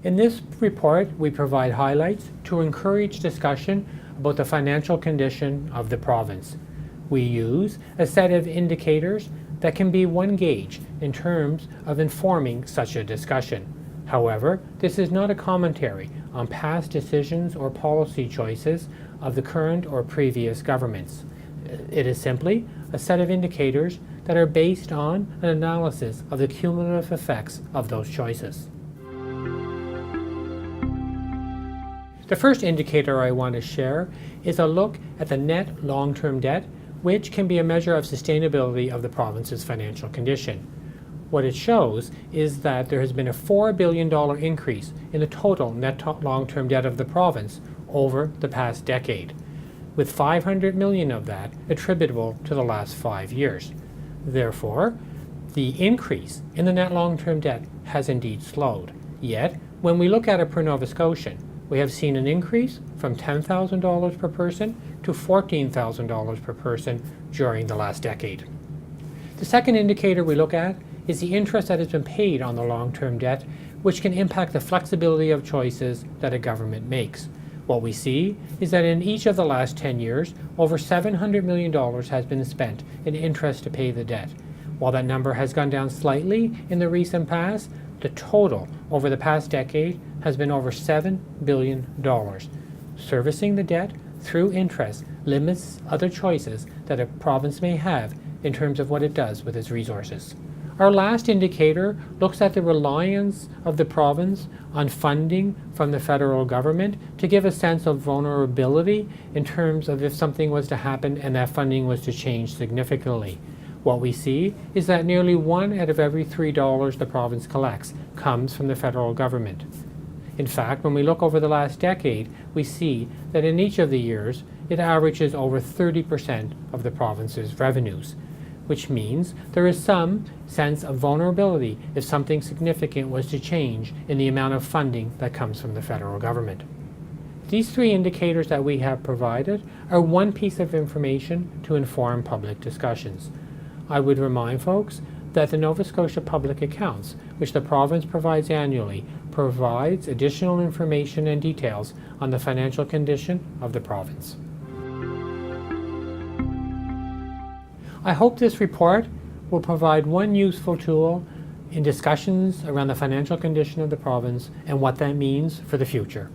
In this report, we provide highlights to encourage discussion about the financial condition of the province. We use a set of indicators that can be one gauge in terms of informing such a discussion. However, this is not a commentary on past decisions or policy choices of the current or previous governments. It is simply a set of indicators that are based on an analysis of the cumulative effects of those choices. The first indicator I want to share is a look at the net long-term debt, which can be a measure of sustainability of the province's financial condition. What it shows is that there has been a $4 billion increase in the total net long-term debt of the province over the past decade, with $500 million of that attributable to the last 5 years. Therefore, the increase in the net long-term debt has indeed slowed. Yet, when we look at it per Nova Scotian, we have seen an increase from $10,000 per person to $14,000 per person during the last decade. The second indicator we look at is the interest that has been paid on the long-term debt, which can impact the flexibility of choices that a government makes. What we see is that in each of the last 10 years, over $700 million has been spent in interest to pay the debt. While that number has gone down slightly in the recent past, the total over the past decade has been over $7 billion. Servicing the debt through interest limits other choices that a province may have in terms of what it does with its resources. Our last indicator looks at the reliance of the province on funding from the federal government to give a sense of vulnerability in terms of if something was to happen and that funding was to change significantly. What we see is that nearly 1 out of every $3 the province collects comes from the federal government. In fact, when we look over the last decade, we see that in each of the years, it averages over 30% of the province's revenues, which means there is some sense of vulnerability if something significant was to change in the amount of funding that comes from the federal government. These three indicators that we have provided are one piece of information to inform public discussions. I would remind folks that the Nova Scotia Public Accounts, which the province provides annually, provides additional information and details on the financial condition of the province. I hope this report will provide one useful tool in discussions around the financial condition of the province and what that means for the future.